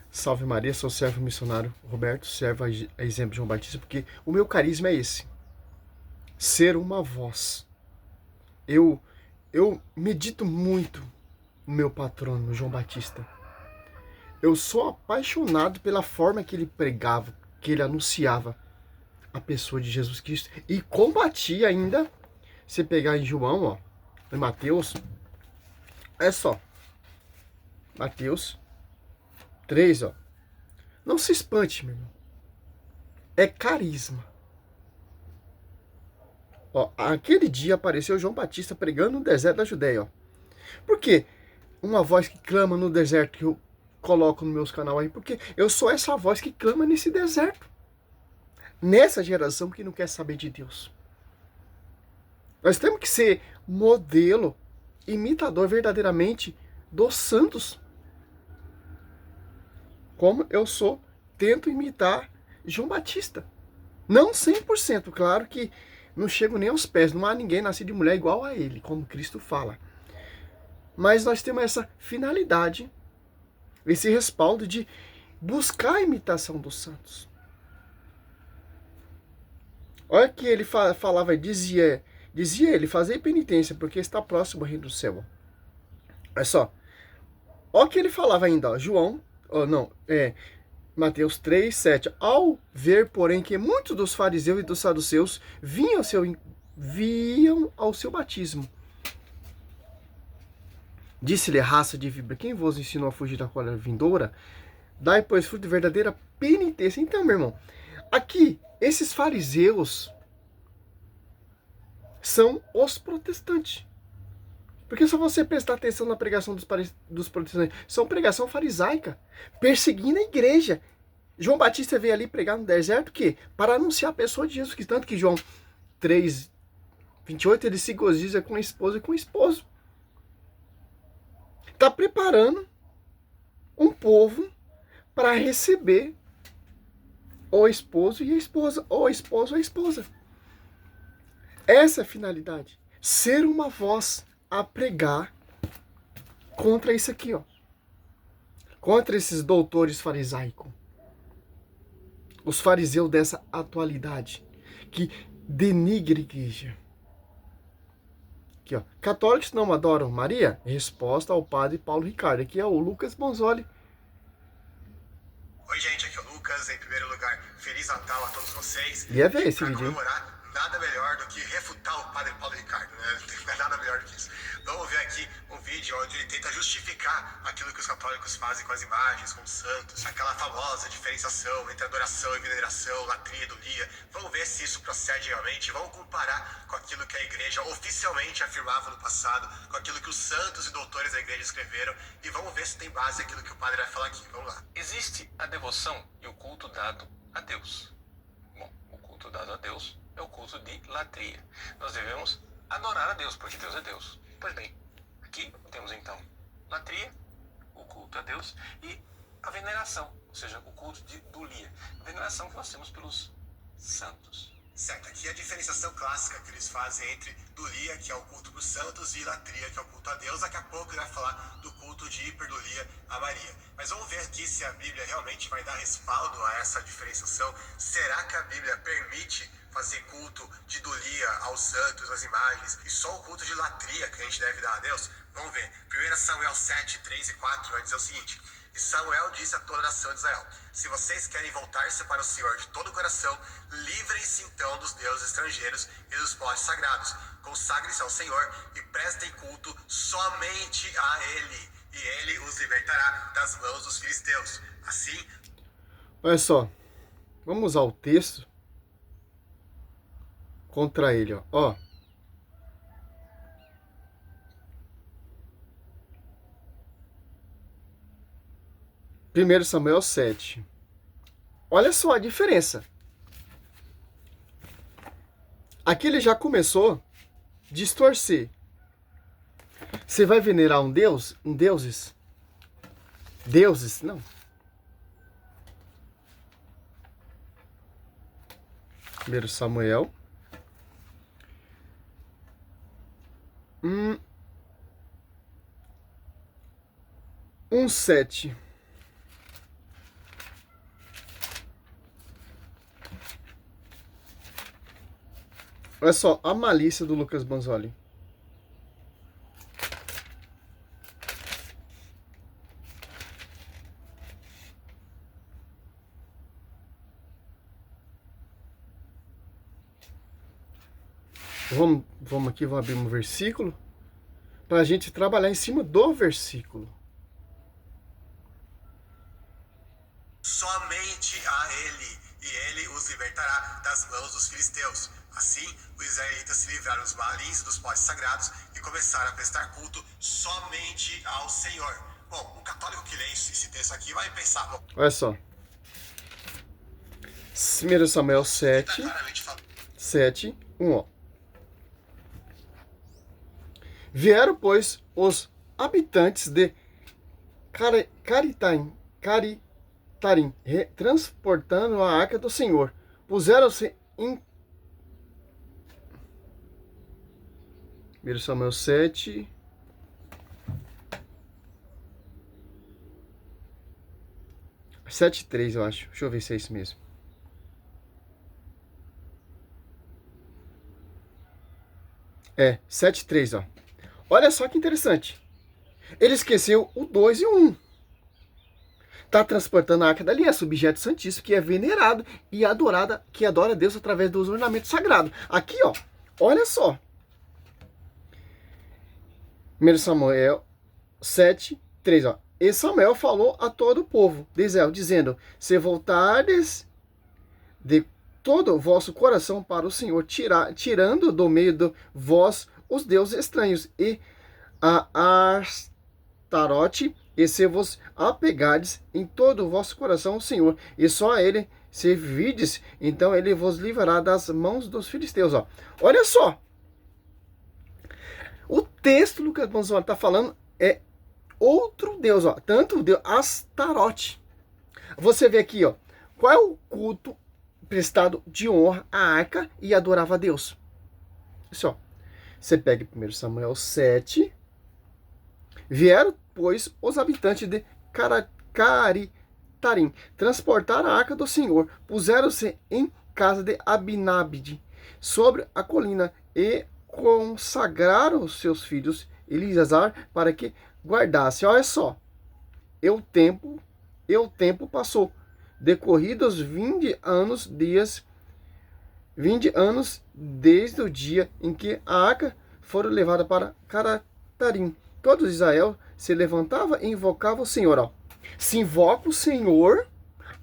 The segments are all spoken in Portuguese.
Salve Maria, sou servo missionário Roberto, servo a exemplo de João Batista, porque o meu carisma é esse, ser uma voz. Eu, eu medito muito no meu patrono, João Batista. Eu sou apaixonado pela forma que ele pregava, que ele anunciava a pessoa de Jesus Cristo e combatia ainda. Se pegar em João, ó, em Mateus, é só, Mateus 3, ó. Não se espante, meu irmão. É carisma. Ó, aquele dia apareceu João Batista pregando no deserto da Judéia, ó. Por quê? Uma voz que clama no deserto que eu coloco no meus canal aí, porque eu sou essa voz que clama nesse deserto. Nessa geração que não quer saber de Deus. Nós temos que ser modelo, imitador verdadeiramente dos santos. Como eu sou, tento imitar João Batista. Não 100%, claro que não chego nem aos pés, não há ninguém nascido de mulher igual a ele, como Cristo fala. Mas nós temos essa finalidade, esse respaldo de buscar a imitação dos santos. Olha que ele falava, dizia ele, fazer penitência, porque está próximo o reino do céu. Olha só, olha que ele falava ainda, ó, João, não, Mateus 3, 7. Ao ver, porém, que muitos dos fariseus e dos saduceus viam ao seu batismo, disse-lhe, raça de víbora, quem vos ensinou a fugir da cólera vindoura? Dai, pois, fruto de verdadeira penitência. Então, meu irmão, aqui, esses fariseus são os protestantes. Porque se você prestar atenção na pregação dos protestantes, são pregação farisaica, perseguindo a igreja. João Batista veio ali pregar no deserto, que para anunciar a pessoa de Jesus Cristo. Tanto que João 3, 28, ele se gozija com a esposa e com o esposo. Está preparando um povo para receber o esposo e a esposa, ou esposo e a esposa. Essa é a finalidade. Ser uma voz a pregar contra isso aqui, ó. Contra esses doutores farisaicos. Os fariseus dessa atualidade. Que denigre a igreja. Aqui, ó. Católicos não adoram Maria? Resposta ao padre Paulo Ricardo. Aqui é o Lucas Bonzoli. Oi, gente, aqui é o Lucas. Em primeiro lugar, Feliz Natal a todos vocês. E é ver esse pra vídeo, hein? comemorar, nada melhor do que refutar o padre Paulo Ricardo, né? Não tem nada melhor do que isso. Vamos ver aqui um vídeo onde ele tenta justificar aquilo que os católicos fazem com as imagens, com os santos, aquela famosa diferenciação entre adoração e veneração, latria e idolia. Vamos ver se isso procede realmente. Vamos comparar com aquilo que a igreja oficialmente afirmava no passado, com aquilo que os santos e doutores da igreja escreveram, e vamos ver se tem base aquilo que o padre vai falar aqui. Vamos lá. Existe a devoção e o culto dado a Deus. Bom, o culto dado a Deus é o culto de latria. Nós devemos adorar a Deus, porque Deus é Deus. Pois bem, aqui temos então latria, o culto a Deus, e a veneração, ou seja, o culto de dulia. A veneração que nós temos pelos santos. Certo, aqui é a diferenciação clássica que eles fazem entre dulia, que é o culto para os santos, e latria, que é o culto a Deus. Daqui a pouco ele vai falar do culto de hiperdulia a Maria. Mas vamos ver aqui se a Bíblia realmente vai dar respaldo a essa diferenciação. Será que a Bíblia permite fazer culto de dulia aos santos, às imagens, e só o culto de latria que a gente deve dar a Deus? Vamos ver. 1 Samuel 7, 3 e 4 vai dizer o seguinte: e Samuel disse a toda a nação de Israel: se vocês querem voltar-se para o Senhor de todo o coração, livrem-se então dos deuses estrangeiros e dos postes sagrados. Consagrem-se ao Senhor e prestem culto somente a Ele, e Ele os libertará das mãos dos filisteus. Assim... Olha só, vamos usar o texto contra ele, ó. 1 Samuel 7. Olha só a diferença. Aqui ele já começou a distorcer. Você vai venerar um deus? Um deuses? Deuses? Não. 1 Samuel. 1:7. Olha só a malícia do Lucas Banzoli. Vamos aqui, vamos abrir um versículo para a gente trabalhar em cima do versículo. Somente a ele, e ele os libertará das mãos dos filisteus. Assim, os israelitas se livraram dos balins, dos postes sagrados e começaram a prestar culto somente ao Senhor. Bom, um católico que lê esse texto aqui vai pensar... Bom, Olha só. 1 Samuel 7, 1, ó. Vieram, pois, os habitantes de Caritarim, transportando a arca do Senhor. Puseram-se em 1 Samuel 7. Sete 3, eu acho. Deixa eu ver se é isso mesmo. É, 7:3, ó. Olha só que interessante. Ele esqueceu o 2 e o 1. Está transportando a Arca da Aliança, o objeto santíssimo que é venerado e adorada, que adora a Deus através dos ornamentos sagrados. Aqui, ó, olha só. 1 Samuel 7:3, ó. E Samuel falou a todo o povo de Israel, dizendo: se voltardes de todo o vosso coração para o Senhor, tirando do meio de vós os deuses estranhos e a Astarote, e se vos apegardes em todo o vosso coração ao Senhor, e só a ele servirdes, então ele vos livrará das mãos dos filisteus. Ó. Olha só. O texto Lucas Banzoli está falando é outro deus, ó. Tanto o deus Astarote. Você vê aqui, ó. Qual é o culto prestado de honra à arca e adorava a Deus? Isso, ó. Você pega 1 Samuel 7. Vieram, pois, os habitantes de Caritarim transportar a arca do Senhor. Puseram-se em casa de Abinabide, sobre a colina, e consagraram os seus filhos Eleazar para que guardasse. Olha só. E o tempo passou. Decorridos 20 anos, 20 anos desde o dia em que a arca foi levada para Caratarim. Todo Israel se levantava e invocava o Senhor. Ó. Se invoca o Senhor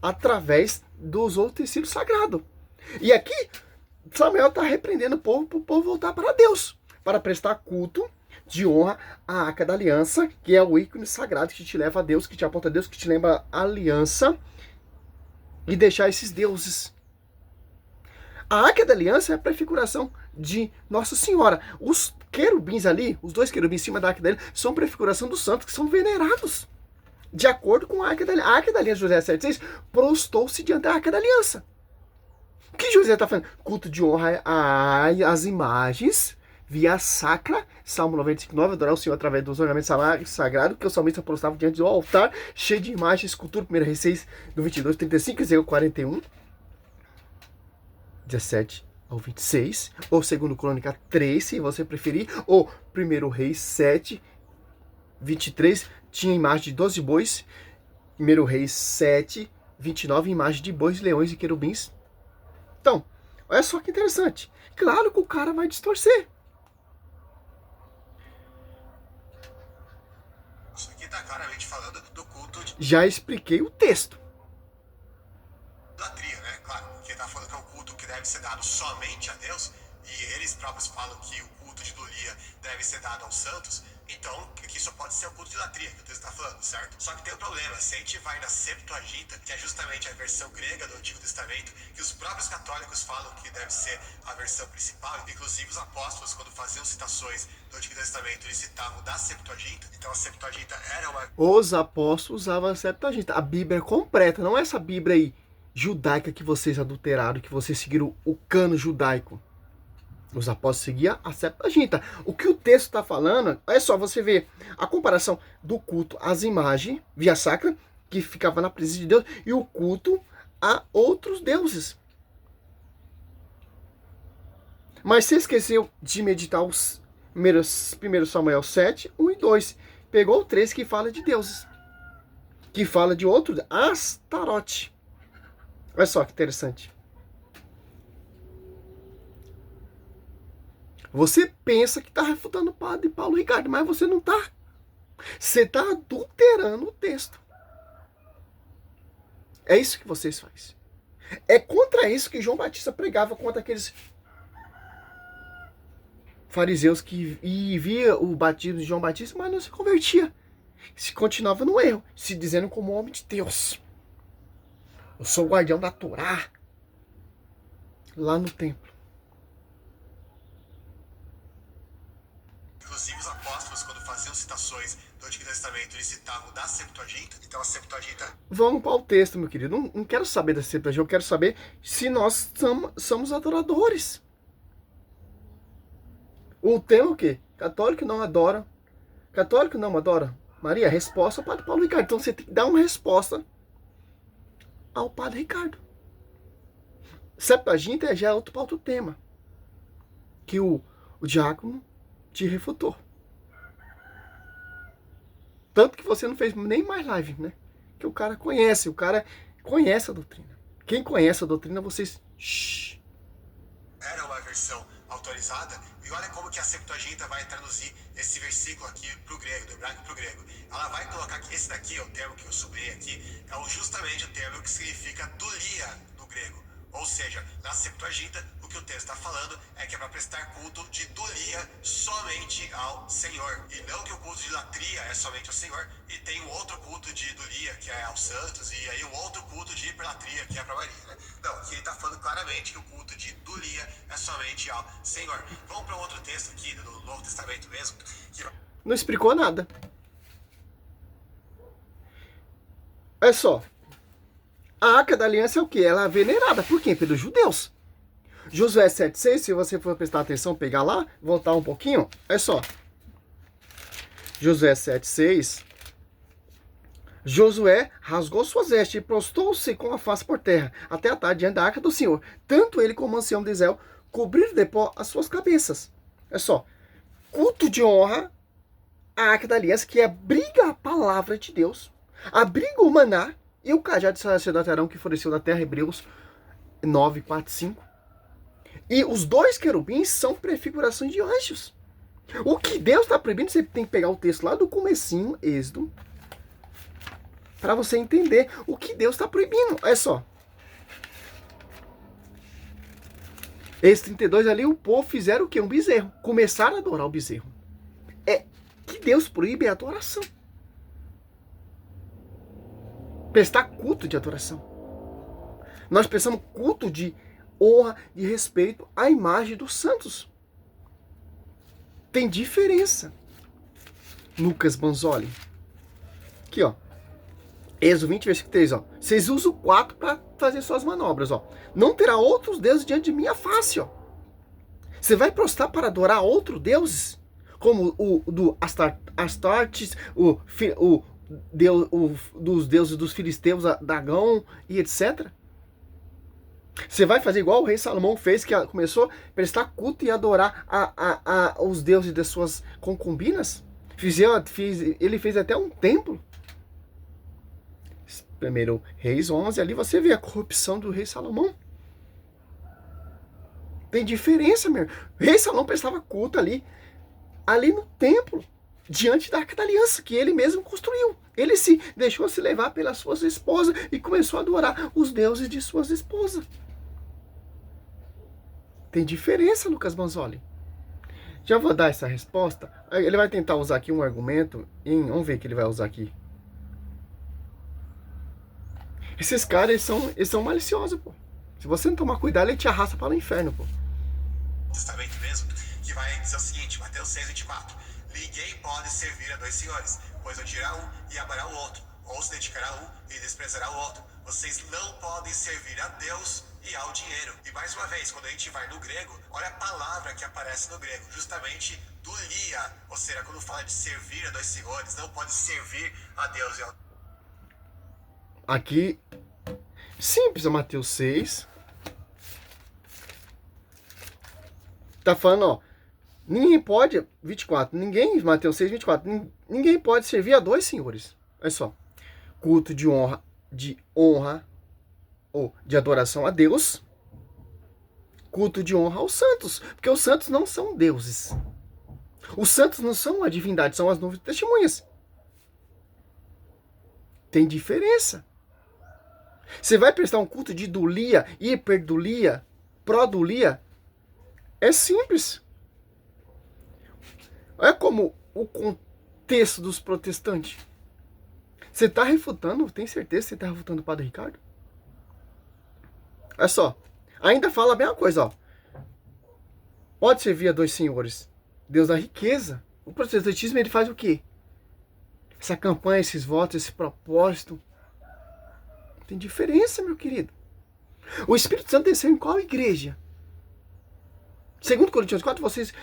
através dos utensílios sagrados. E aqui, Samuel está repreendendo o povo para o povo voltar para Deus, para prestar culto de honra à Arca da Aliança, que é o ícone sagrado que te leva a Deus, que te aponta a Deus, que te lembra a aliança, e deixar esses deuses. A Arca da Aliança é a prefiguração de Nossa Senhora. Os querubins ali, os dois querubins em cima da Arca da Aliança, são prefiguração dos santos que são venerados. De acordo com a Arca da Aliança. A Arca da Aliança, José 7,6, prostou-se diante da Arca da Aliança. O que José está falando? Culto de honra às imagens, via sacra, Salmo 95,9, adorar o Senhor através dos ornamentos sagrados, que o salmista prostrava diante do altar, cheio de imagens, escultura, 1 Reis 6, do 22, 35, Ezequiel 41, 17 ao 26, ou 2 Crônica 3, se você preferir, ou 1 Reis 7, 23, tinha imagem de 12 bois, 1 Reis 7, 29, imagem de bois, leões e querubins. Então, olha só que interessante. Claro que o cara vai distorcer. Isso aqui está claramente falando do culto de Já expliquei o texto. idolatria, né? Claro, porque está falando que é um culto que deve ser dado somente a Deus, e eles próprios falam que o culto de idolatria deve ser dado aos santos. Então, que só pode ser o culto de idolatria, que o texto está falando, certo? Só que tem um problema, se a gente vai na Septuaginta, que é justamente a versão grega do Antigo Testamento, que os próprios católicos falam que deve ser a versão principal, inclusive os apóstolos, quando faziam citações do Antigo Testamento, eles citavam da Septuaginta, então a Septuaginta era uma... Os apóstolos usavam a Septuaginta. A Bíblia é completa, não é essa Bíblia aí judaica que vocês adulteraram, que vocês seguiram o cano judaico. Os apóstolos seguiam a Septuaginta. O que o texto está falando, é só você ver a comparação do culto às imagens, via sacra, que ficava na presença de Deus, e o culto a outros deuses. Mas você esqueceu de meditar os 1 Samuel 7, 1 e 2. Pegou o 3 que fala de deuses. Que fala de outro, Astarote. Olha só que interessante. Você pensa que está refutando o padre Paulo Ricardo, mas você não está. Você está adulterando o texto. É isso que vocês fazem. É contra isso que João Batista pregava, contra aqueles fariseus que via o batismo de João Batista, mas não se convertia. Se continuava no erro, se dizendo como homem de Deus. Eu sou o guardião da Torá. Lá no templo. Inclusive os apóstolos, quando faziam citações do Antigo Testamento, eles citavam da Septuaginta. Então a Septuaginta... Vamos para o texto, meu querido. Não quero saber da Septuaginta, eu quero saber se nós somos adoradores. O tema é o quê? Católico não adora. Católico não adora. Maria, resposta ao Padre Paulo Ricardo. Então você tem que dar uma resposta ao Padre Ricardo. Septuaginta já é outro tema. Que o diácono te refutou. Tanto que você não fez nem mais live, né? Que o cara conhece a doutrina. Quem conhece a doutrina, vocês... Shhh. Era uma versão autorizada, e olha como que a Septuaginta vai traduzir esse versículo aqui pro grego, do hebraico pro grego. Ela vai colocar que esse daqui é o termo que eu sublei aqui, é justamente o termo que significa dulia no grego. Ou seja, na Septuaginta, o que o texto está falando é que é para prestar culto de dulia somente ao Senhor. E não que o culto de latria é somente ao Senhor, e tem um outro culto de dulia, que é aos santos, e aí um outro culto de hiperlatria, que é para Maria, né? Não, aqui ele está falando claramente que o culto de dulia é somente ao Senhor. Vamos para outro texto aqui, do Novo Testamento mesmo. Que... Não explicou nada. Olha só. A Arca da Aliança é o quê? Ela é venerada. Por quê? Pelos judeus. Josué 7,6, se você for prestar atenção, pegar lá, voltar um pouquinho, é só. Josué 7,6. Josué rasgou suas vestes e prostou-se com a face por terra, até a tarde diante da Arca do Senhor. Tanto ele como o ancião de Israel cobriram de pó as suas cabeças. É só. Culto de honra à Arca da Aliança, que abriga a palavra de Deus, abriga o maná, e o cajado de sacerdote Arão que floresceu da terra, Hebreus 9, 4, 5. E os dois querubins são prefigurações de anjos. O que Deus está proibindo, você tem que pegar o texto lá do comecinho, Êxodo, para você entender o que Deus está proibindo. Olha só. Êxodo 32 ali, o povo fizeram o quê? Um bezerro. Começaram a adorar o bezerro. É que Deus proíbe a adoração. Prestar culto de adoração. Nós prestamos culto de honra e respeito à imagem dos santos. Tem diferença. Lucas Banzoli. Aqui, ó. Êxodo 20, versículo 3, ó. Vocês usam o 4 para fazer suas manobras, ó. Não terá outros deuses diante de minha face, ó. Você vai prostrar para adorar outros deuses? Como o do Astartes, dos deuses dos filisteus, Dagão e etc. Você vai fazer igual o rei Salomão fez, que começou a prestar culto e adorar os deuses das suas concubinas? Ele fez até um templo. Primeiro Reis 11, ali você vê a corrupção do rei Salomão. Tem diferença, meu. O rei Salomão prestava culto ali no templo, diante da Arca da Aliança, que ele mesmo construiu. Ele se deixou se levar pelas suas esposas e começou a adorar os deuses de suas esposas. Tem diferença, Lucas Banzoli. Já vou dar essa resposta. Ele vai tentar usar aqui um argumento. Vamos ver o que ele vai usar aqui. Esses caras, eles são maliciosos, pô. Se você não tomar cuidado, ele te arrasta para o inferno, pô. Testamento mesmo, que vai dizer o seguinte, Mateus 6,24. Ninguém pode servir a dois senhores, pois odiará um e amará o outro, ou se dedicará a um e desprezará o outro. Vocês não podem servir a Deus e ao dinheiro. E mais uma vez, quando a gente vai no grego, olha a palavra que aparece no grego, justamente dulia, ou seja, quando fala de servir a dois senhores, não pode servir a Deus e ao... Aqui, simples, é Mateus 6. Tá falando, ó, ninguém pode, 24, Mateus 6, 24, ninguém pode servir a dois senhores. Olha só, culto de honra ou de adoração a Deus, culto de honra aos santos, porque os santos não são deuses. Os santos não são a divindade, são as nuvens testemunhas. Tem diferença. Você vai prestar um culto de dulia, hiperdulia, produlia? É simples. Olha como o contexto dos protestantes. Você está refutando, tem certeza que você está refutando o Padre Ricardo? Olha só, ainda fala a mesma coisa, ó. Pode servir a dois senhores. Deus da riqueza. O protestantismo, ele faz o quê? Essa campanha, esses votos, esse propósito. Tem diferença, meu querido. O Espírito Santo desceu em qual igreja? Segundo Coríntios 4, vocês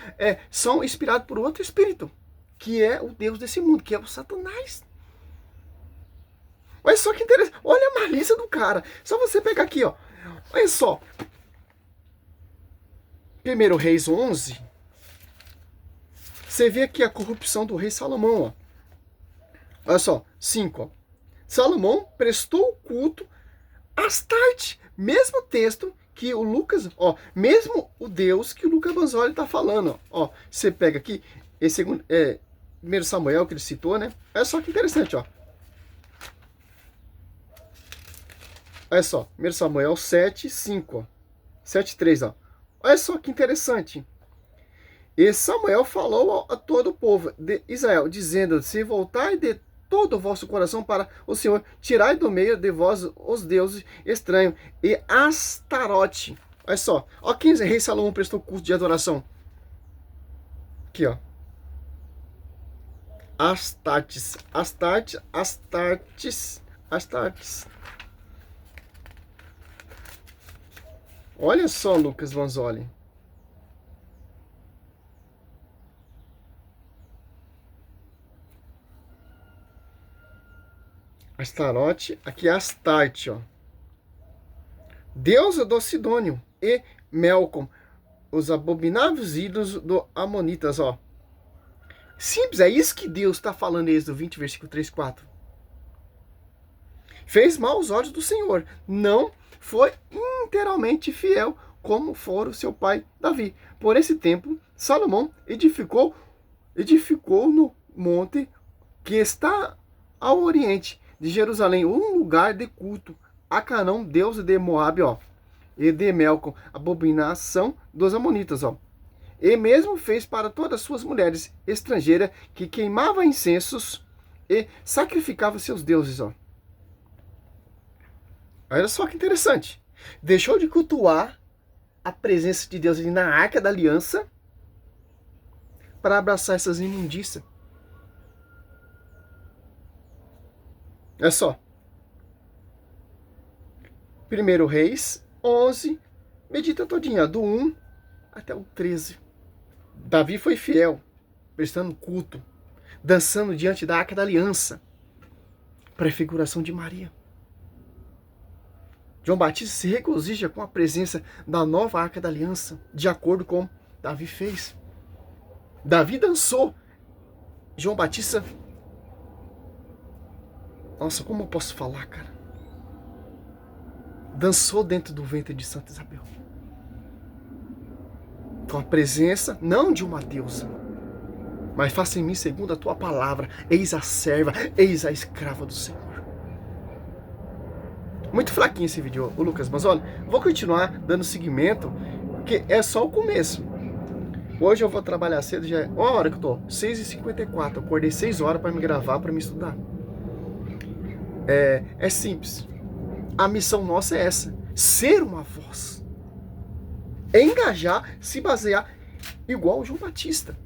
são inspirados por outro espírito, que é o Deus desse mundo, que é o Satanás. Olha só que interessante. Olha a malícia do cara. Só você pegar aqui, ó. Olha só. 1 Reis 11. Você vê aqui a corrupção do rei Salomão, ó. Olha só, 5, ó. Salomão prestou culto a Astarte. Mesmo texto que o Lucas, ó, mesmo o Deus que o Lucas Banzoli tá falando, ó. Você pega aqui, esse 1 Samuel que ele citou, né? Olha só que interessante, ó. Olha só, 1 Samuel 7, 5, ó. 7, 3, ó. Olha só que interessante. E Samuel falou a todo o povo de Israel, dizendo: se voltai de todo o vosso coração para o Senhor, tirai do meio de vós os deuses estranhos e Astarote. Olha só, ó, quem rei Salomão prestou culto de adoração. Aqui, ó. Astartes. Olha só, Lucas Vanzoli. Astarote, aqui é Astarte, ó. Deusa do Sidônio e Melcom, os abomináveis ídolos do Amonitas, ó. Simples, é isso que Deus está falando em Êxodo 20, versículo 3, 4. Fez mal aos olhos do Senhor, não foi inteiramente fiel, como fora o seu pai Davi. Por esse tempo, Salomão edificou no monte que está ao oriente de Jerusalém, um lugar de culto a Canão, deus de Moabe, ó, e de Melcom, abominação dos amonitas, ó. E mesmo fez para todas as suas mulheres estrangeiras que queimavam incensos e sacrificavam seus deuses, ó. Olha só que interessante. Deixou de cultuar a presença de Deus ali na Arca da Aliança para abraçar essas imundícias. Olha só. 1 Reis 11, medita todinha, do 1 até o 13. Davi foi fiel, prestando culto, dançando diante da Arca da Aliança, prefiguração de Maria. João Batista se regozija com a presença da nova Arca da Aliança, de acordo com Davi fez. Davi dançou. João Batista... Nossa, como eu posso falar, cara? Dançou dentro do ventre de Santa Isabel. Com a presença, não de uma deusa, mas faça em mim segundo a tua palavra. Eis a serva, eis a escrava do Senhor. Muito fraquinho esse vídeo, o Lucas, mas olha, vou continuar dando seguimento, porque é só o começo. Hoje eu vou trabalhar cedo, já é a hora que eu tô, 6h54, eu acordei 6 horas para me gravar, para me estudar. É simples. A missão nossa é essa, ser uma voz. Engajar, se basear igual o João Batista.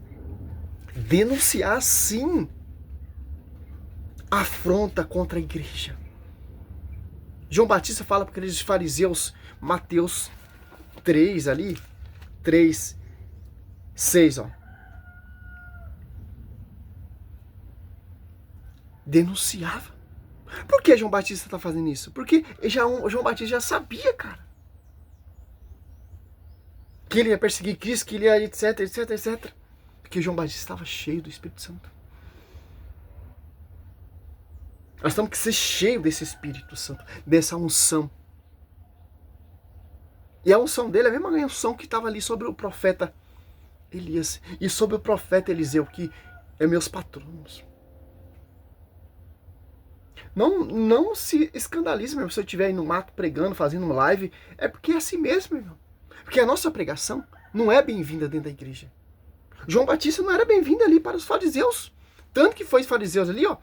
Denunciar, sim, afronta contra a igreja. João Batista fala para aqueles fariseus, Mateus 3 ali, 3, 6, ó. Denunciava. Por que João Batista está fazendo isso? Porque João Batista já sabia, cara, que ele ia perseguir Cristo, que ele ia etc, etc, etc. Porque João Batista estava cheio do Espírito Santo. Nós temos que ser cheios desse Espírito Santo, dessa unção. E a unção dele é a mesma unção que estava ali sobre o profeta Elias e sobre o profeta Eliseu, que é meus patronos. Não se escandalize, meu irmão, se eu estiver aí no mato pregando, fazendo live, é porque é assim mesmo, meu irmão. Porque a nossa pregação não é bem-vinda dentro da igreja. João Batista não era bem-vindo ali para os fariseus. Tanto que foi os fariseus ali, ó,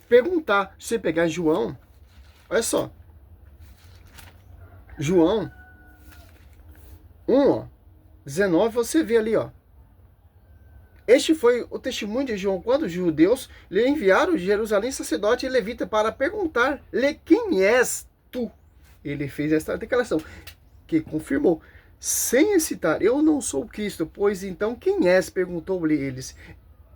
perguntar, se você pegar João, olha só, João 1, ó, 19, você vê ali, ó. Este foi o testemunho de João quando os judeus lhe enviaram de Jerusalém sacerdote e levita para perguntar-lhe quem és tu. Ele fez esta declaração, que confirmou, sem hesitar, eu não sou Cristo, pois então quem és? Perguntou-lhe eles.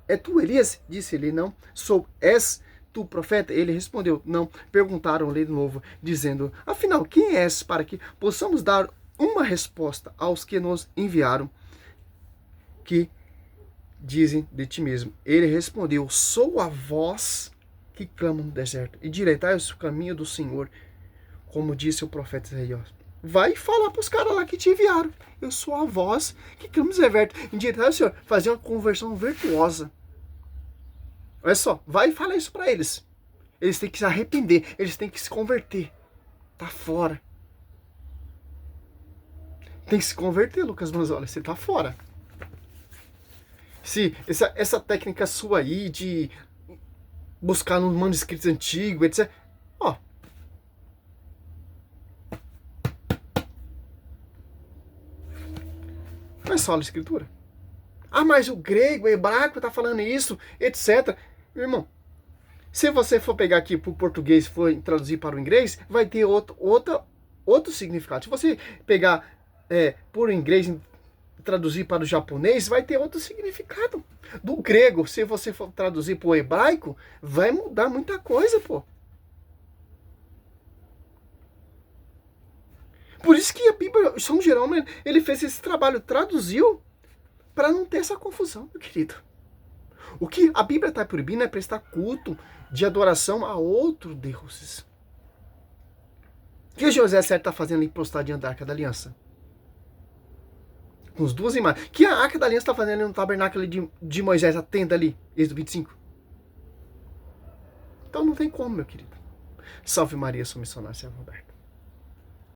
É tu Elias? Disse ele, não. Sou. És tu profeta? Ele respondeu, não. Perguntaram-lhe de novo, dizendo, afinal, quem és, para que possamos dar uma resposta aos que nos enviaram, que dizem de ti mesmo. Ele respondeu, sou a voz que clama no deserto, e direitai o caminho do Senhor, como disse o profeta Isaías. Vai falar para os caras lá que te enviaram. Eu sou a voz que clama no deserto. Endireitai o Senhor. Fazer uma conversão virtuosa. Olha só, vai e fala isso para eles. Eles têm que se arrepender, eles têm que se converter. Tá fora. Tem que se converter, Lucas Manzola, você tá fora. Se essa técnica sua aí de buscar nos manuscritos antigos, etc. Ó. Não é só a escritura. Ah, mas o grego, o hebraico tá falando isso, etc. Meu irmão, se você for pegar aqui pro português e for traduzir para o inglês, vai ter outro significado. Se você pegar por inglês e traduzir para o japonês, vai ter outro significado. Do grego, se você for traduzir para o hebraico, vai mudar muita coisa, pô. Por isso que a Bíblia, São Jerônimo, ele fez esse trabalho, traduziu, para não ter essa confusão, meu querido. O que a Bíblia está proibindo é prestar culto de adoração a outros deuses. O que o José Certo está fazendo ali postado diante da Arca da Aliança? Com as duas imagens. O que a Arca da Aliança está fazendo ali no tabernáculo de Moisés, a tenda ali, Êxodo 25? Então não tem como, meu querido. Salve Maria, sou missionário, São Roberto.